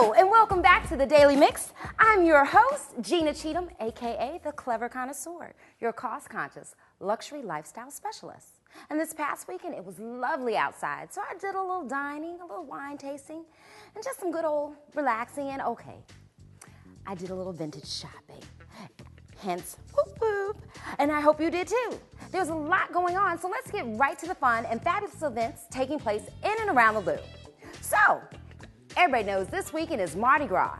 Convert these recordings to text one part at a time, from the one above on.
Hello and welcome back to the Daily Mix. I'm your host, Gina Cheatham, aka the Clever Connoisseur, your cost-conscious luxury lifestyle specialist. And this past weekend, it was lovely outside, so I did a little dining, a little wine tasting, and just some good old relaxing. And okay, I did a little vintage shopping, hence whoop whoop, and I hope you did too. There's a lot going on, so let's get right to the fun and fabulous events taking place in and around the Louvre. So, everybody knows this weekend is Mardi Gras,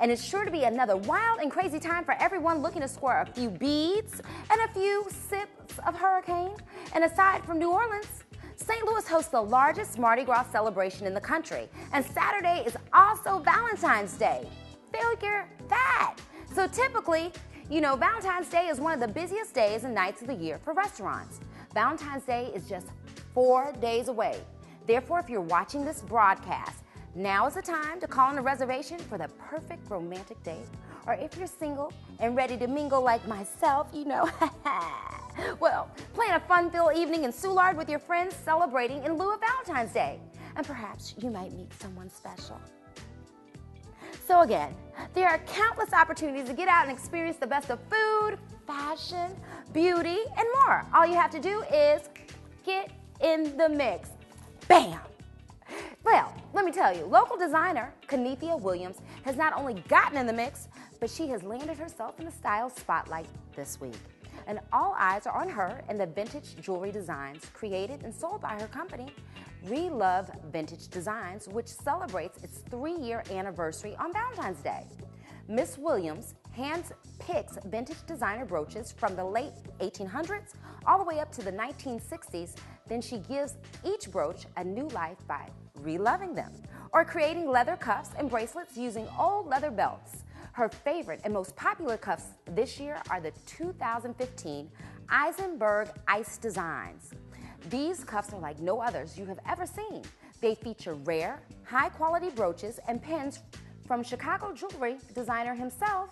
and it's sure to be another wild and crazy time for everyone looking to score a few beads and a few sips of hurricane. And aside from New Orleans, St. Louis hosts the largest Mardi Gras celebration in the country, and Saturday is also Valentine's Day. Figure that. So typically, you know, Valentine's Day is one of the busiest days and nights of the year for restaurants. Valentine's Day is just 4 days away. Therefore, if you're watching this broadcast, now is the time to call in a reservation for the perfect romantic date. Or if you're single and ready to mingle like myself, you know, well, plan a fun-filled evening in Soulard with your friends celebrating in lieu of Valentine's Day. And perhaps you might meet someone special. So again, there are countless opportunities to get out and experience the best of food, fashion, beauty, and more. All you have to do is get in the mix. Bam! Well, let me tell you, local designer Gina Williams has not only gotten in the mix, but she has landed herself in the style spotlight this week. And all eyes are on her and the vintage jewelry designs created and sold by her company, Love Vintage Designs, which celebrates its 3-year anniversary on Valentine's Day. Miss Williams hand-picks vintage designer brooches from the late 1800s all the way up to the 1960s. Then she gives each brooch a new life by reloving them or creating leather cuffs and bracelets using old leather belts. Her favorite and most popular cuffs this year are the 2015 Eisenberg Ice Designs. These cuffs are like no others you have ever seen. They feature rare, high-quality brooches and pins from Chicago jewelry designer himself,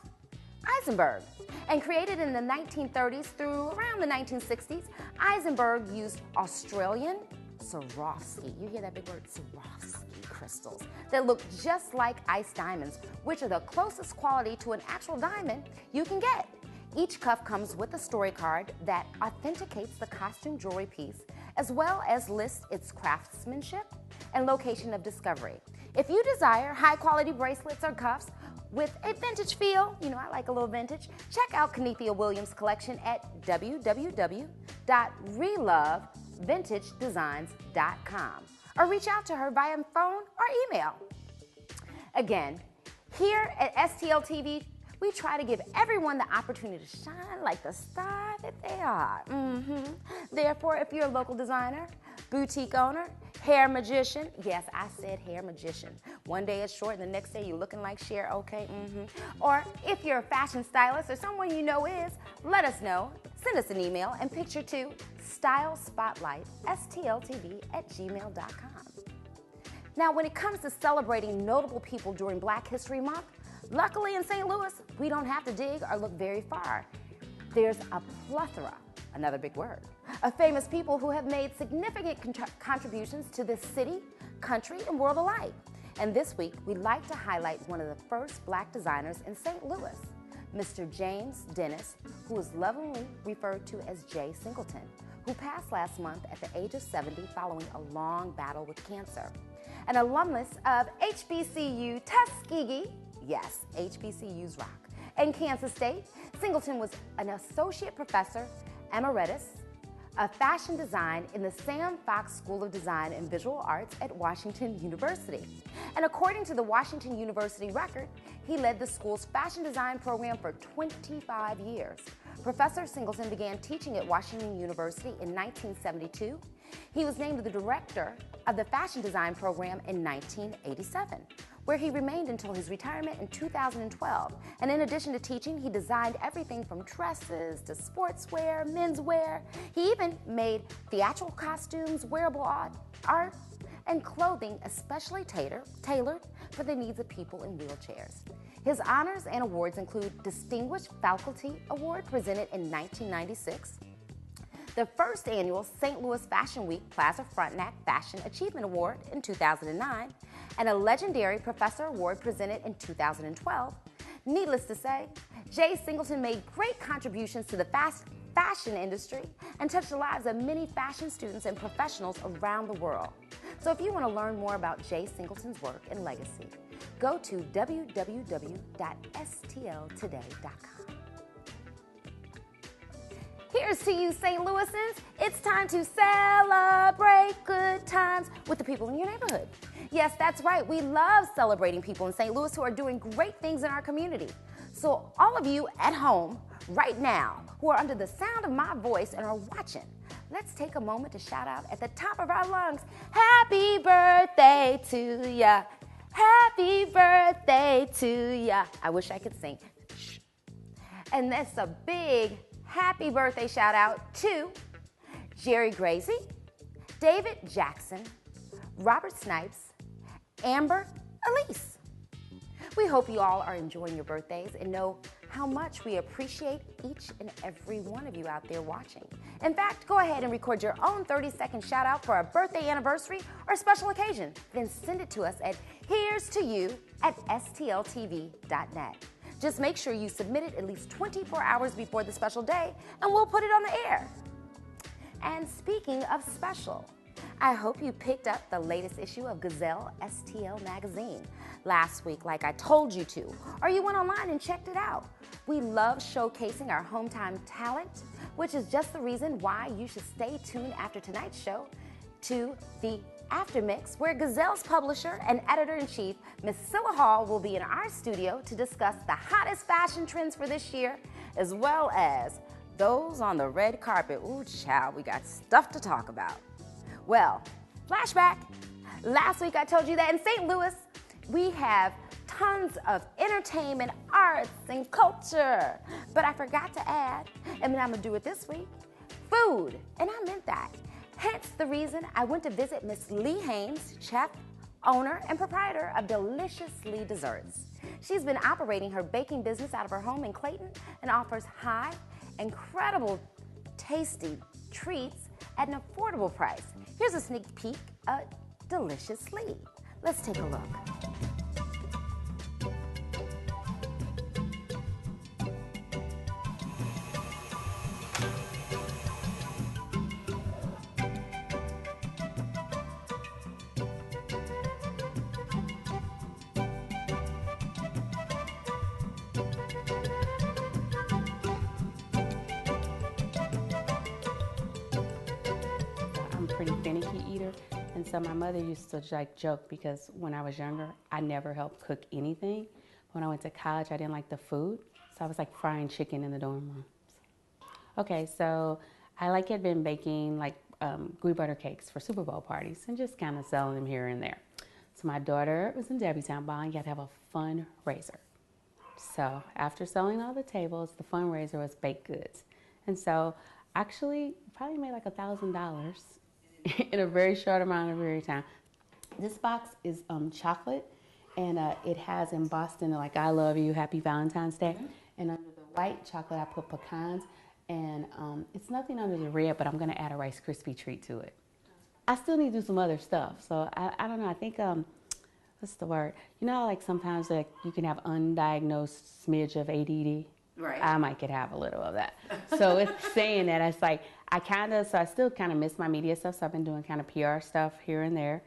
Eisenberg. And created in the 1930s through around the 1960s, Eisenberg used Australian Swarovski, you hear that big word, Swarovski crystals, that look just like ice diamonds, which are the closest quality to an actual diamond you can get. Each cuff comes with a story card that authenticates the costume jewelry piece, as well as lists its craftsmanship and location of discovery. If you desire high-quality bracelets or cuffs with a vintage feel, you know, I like a little vintage, check out Gina Williams' collection at www.relovevintagedesigns.com or reach out to her via phone or email. Again, here at STL TV, we try to give everyone the opportunity to shine like the star that they are. Therefore, if you're a local designer, boutique owner, hair magician, yes, I said hair magician. One day it's short and the next day you're looking like Cher, okay, Or if you're a fashion stylist or someone you know is, let us know. Send us an email and picture to stylespotlightstltv@gmail.com. Now, when it comes to celebrating notable people during Black History Month, luckily in St. Louis, we don't have to dig or look very far. There's a plethora, another big word, of famous people who have made significant contributions to this city, country, and world alike. And this week, we'd like to highlight one of the first Black designers in St. Louis, Mr. James Dennis, who is lovingly referred to as Jay Singleton, who passed last month at the age of 70 following a long battle with cancer. An alumnus of HBCU Tuskegee, yes, HBCUs rock, and Kansas State, Singleton was an associate professor emeritus of fashion design in the Sam Fox School of Design and Visual Arts at Washington University. And according to the Washington University record, he led the school's fashion design program for 25 years. Professor Singleton began teaching at Washington University in 1972. He was named the director of the fashion design program in 1987, where he remained until his retirement in 2012. And in addition to teaching, he designed everything from dresses to sportswear, menswear. He even made theatrical costumes, wearable art, and clothing especially tailored for the needs of people in wheelchairs. His honors and awards include Distinguished Faculty Award presented in 1996, the first annual St. Louis Fashion Week Plaza Frontenac Fashion Achievement Award in 2009, and a legendary Professor Award presented in 2012. Needless to say, Jay Singleton made great contributions to the fashion industry and touched the lives of many fashion students and professionals around the world. So if you want to learn more about Jay Singleton's work and legacy, go to www.stltoday.com. Here's to you, St. Louisans. It's time to celebrate good times with the people in your neighborhood. Yes, that's right. We love celebrating people in St. Louis who are doing great things in our community. So all of you at home right now who are under the sound of my voice and are watching, let's take a moment to shout out at the top of our lungs, happy birthday to ya. Happy birthday to ya. I wish I could sing. And that's a big happy birthday shout out to Jerry Gracie, David Jackson, Robert Snipes, Amber Elise. We hope you all are enjoying your birthdays and know how much we appreciate each and every one of you out there watching. In fact, go ahead and record your own 30-second shout out for a birthday anniversary or special occasion. Then send it to us at here's2you@stltv.net. Just make sure you submit it at least 24 hours before the special day and we'll put it on the air. And speaking of special, I hope you picked up the latest issue of Gazelle STL magazine last week like I told you to, or you went online and checked it out. We love showcasing our hometown talent, which is just the reason why you should stay tuned after tonight's show to the Aftermix, where Gazelle's publisher and editor-in-chief, Miss Scylla Hall, will be in our studio to discuss the hottest fashion trends for this year, as well as those on the red carpet. Ooh, child, we got stuff to talk about. Well, flashback. Last week I told you that in St. Louis, we have tons of entertainment, arts, and culture. But I forgot to add, and I'm gonna do it this week, food, and I meant that. Hence the reason I went to visit Miss Lee Haynes, chef, owner, and proprietor of Delicious Lee Desserts. She's been operating her baking business out of her home in Clayton and offers high, incredible, tasty treats at an affordable price. Here's a sneak peek at Delicious Lee. Let's take a look. Pretty finicky eater, and so my mother used to like joke because when I was younger I never helped cook anything. When I went to college I didn't like the food, so I was like frying chicken in the dorm rooms. Okay, so I had been baking like gooey butter cakes for Super Bowl parties and just kind of selling them here and there. So my daughter was in Debbie-Town buying, you had to have a fundraiser. So after selling all the tables, the fundraiser was baked goods, and so actually probably made like $1,000 in a very short amount of time. This box is chocolate, and it has embossed in it like I love you, happy Valentine's Day. Mm-hmm. And under the white chocolate I put pecans, and it's nothing under the red, but I'm gonna add a Rice Krispie treat to it. I still need to do some other stuff, so I don't know, I think, what's the word? You know how like sometimes like you can have undiagnosed smidge of ADD? Right. I might could have a little of that. So it's saying that it's like, I still kind of miss my media stuff, so I've been doing kind of PR stuff here and there.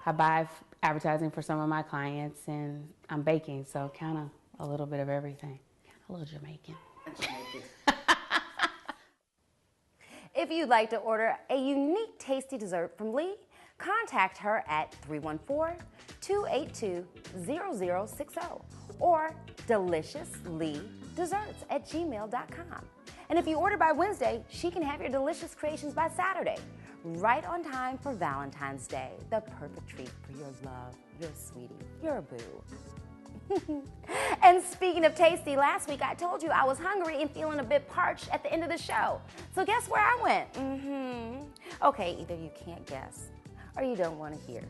I buy advertising for some of my clients, and I'm baking, so kind of a little bit of everything. A little Jamaican. If you'd like to order a unique tasty dessert from Lee, contact her at 314-282-0060 or deliciousleedesserts@gmail.com. And if you order by Wednesday, she can have your delicious creations by Saturday, right on time for Valentine's Day. The perfect treat for your love, your sweetie, your boo. And speaking of tasty, last week I told you I was hungry and feeling a bit parched at the end of the show. So guess where I went? Okay, either you can't guess or you don't want to hear.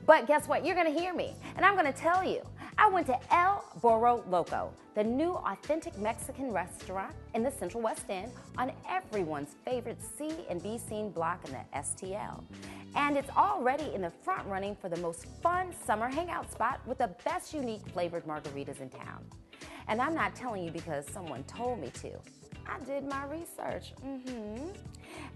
But guess what? You're going to hear me, and I'm going to tell you. I went to El Burro Loco, the new authentic Mexican restaurant in the Central West End on everyone's favorite C and B scene block in the STL. And it's already in the front running for the most fun summer hangout spot with the best unique flavored margaritas in town. And I'm not telling you because someone told me to. I did my research.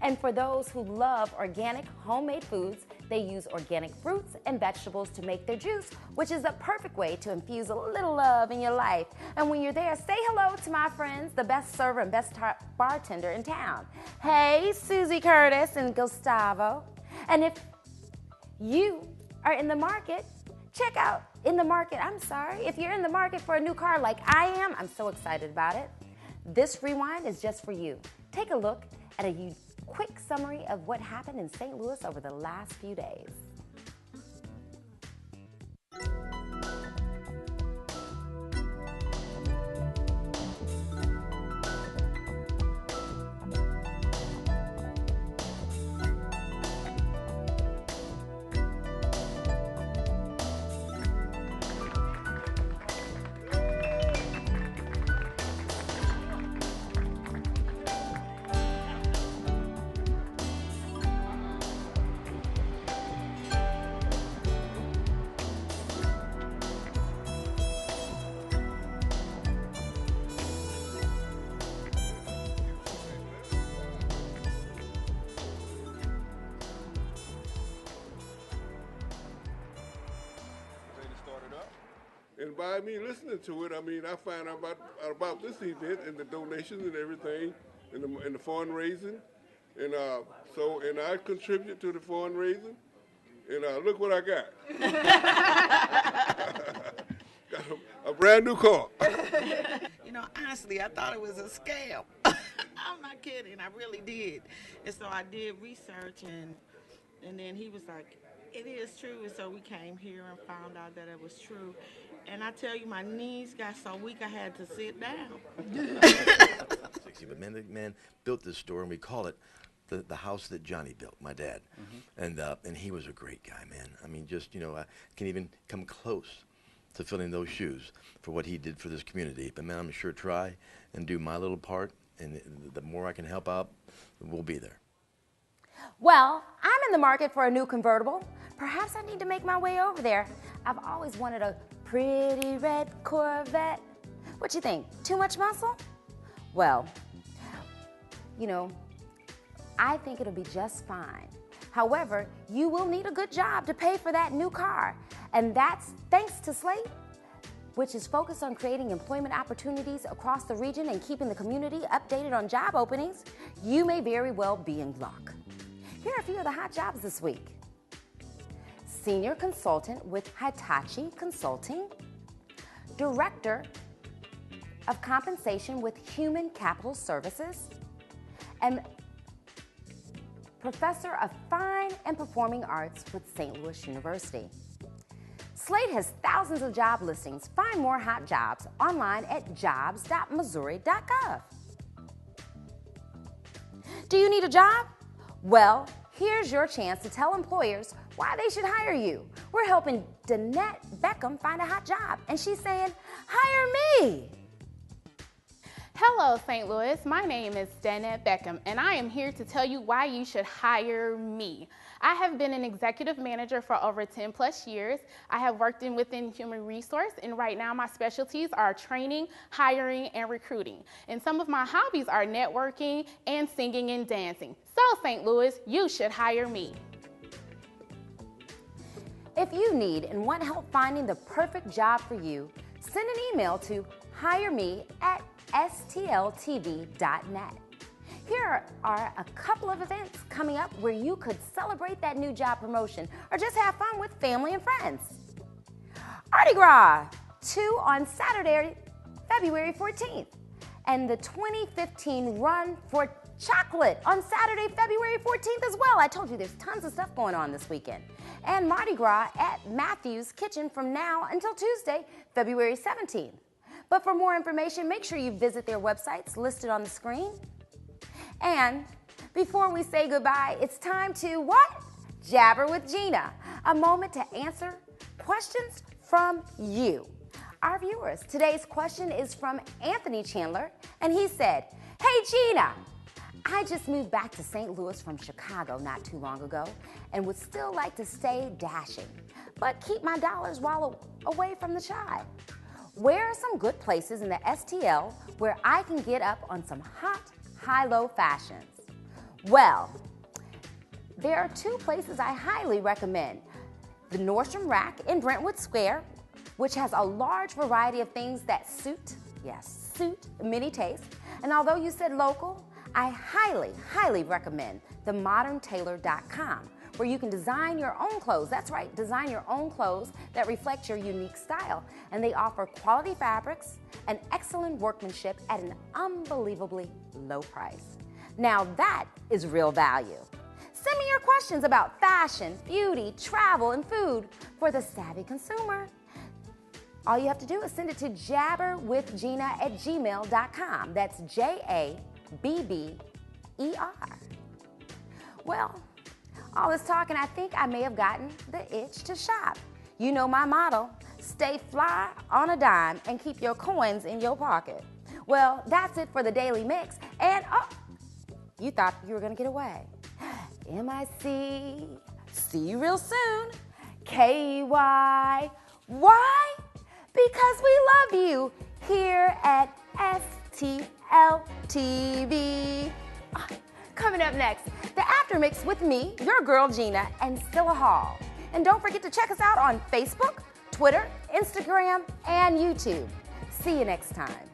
And for those who love organic homemade foods, they use organic fruits and vegetables to make their juice, which is the perfect way to infuse a little love in your life. And when you're there, say hello to my friends, the best server and best bartender in town. Hey, Susie Curtis and Gustavo. And if you are in the market, check out if you're in the market for a new car like I am, I'm so excited about it. This rewind is just for you. Take a look at a quick summary of what happened in St. Louis over the last few days. And by me listening to it, I mean, I find out about this event and the donations and everything, and the fundraising, and and I contribute to the fundraising, and look what I got. Got a brand new car. You know, honestly, I thought it was a scam. I'm not kidding, I really did. And so I did research, and then he was like, it is true. And so we came here and found out that it was true. And I tell you, my knees got so weak I had to sit down. But man built this store, and we call it the house that Johnny built, my dad. And he was a great guy, man. I mean, just, you know, I can't even come close to filling those shoes for what he did for this community. But man, I'm sure try and do my little part, and the more I can help out, we'll be there. Well, I'm in the market for a new convertible. Perhaps I need to make my way over there. I've always wanted a pretty red Corvette. What you think? Too much muscle? Well, you know, I think it'll be just fine. However, you will need a good job to pay for that new car. And that's thanks to Slate, which is focused on creating employment opportunities across the region and keeping the community updated on job openings. You may very well be in luck. Here are a few of the hot jobs this week. Senior Consultant with Hitachi Consulting, Director of Compensation with Human Capital Services, and Professor of Fine and Performing Arts with St. Louis University. Slate has thousands of job listings. Find more hot jobs online at jobs.missouri.gov. Do you need a job? Well, here's your chance to tell employers why they should hire you. We're helping Danette Beckham find a hot job, and she's saying, hire me. Hello, St. Louis. My name is Danette Beckham, and I am here to tell you why you should hire me. I have been an executive manager for over 10 plus years. I have worked within human resource, and right now my specialties are training, hiring, and recruiting. And some of my hobbies are networking and singing and dancing. So, St. Louis, you should hire me. If you need and want help finding the perfect job for you, send an email to hireme@stltv.net. Here are a couple of events coming up where you could celebrate that new job promotion or just have fun with family and friends. Mardi Gras 2 on Saturday, February 14th, and the 2015 Run for Chocolate on Saturday, February 14th as well. I told you there's tons of stuff going on this weekend. And Mardi Gras at Matthew's Kitchen from now until Tuesday, February 17th. But for more information, make sure you visit their websites listed on the screen. And before we say goodbye, it's time to what? Jabber with Gina, a moment to answer questions from you. our viewers. Today's question is from Anthony Chandler, and he said, "Hey Gina, I just moved back to St. Louis from Chicago not too long ago and would still like to stay dashing, but keep my dollars while away from the chai. Where are some good places in the STL where I can get up on some hot, high-low fashions?" Well, there are two places I highly recommend. The Nordstrom Rack in Brentwood Square, which has a large variety of things that suit many tastes. And although you said local, I highly recommend the moderntailor.com, where you can design your own clothes. That's right, design your own clothes that reflect your unique style. And they offer quality fabrics and excellent workmanship at an unbelievably low price. Now that is real value. Send me your questions about fashion, beauty, travel, and food for the savvy consumer. All you have to do is send it to JabberwithGina@gmail.com. That's JABBER. Well, all this talking, I think I may have gotten the itch to shop. You know my motto, stay fly on a dime and keep your coins in your pocket. Well, that's it for the Daily Mix. And oh, you thought you were gonna get away. MIC, see you real soon. KY, why? Because we love you here at STL TV. Coming up next, the After Mix with me, your girl Gina, and Scylla Hall. And don't forget to check us out on Facebook, Twitter, Instagram, and YouTube. See you next time.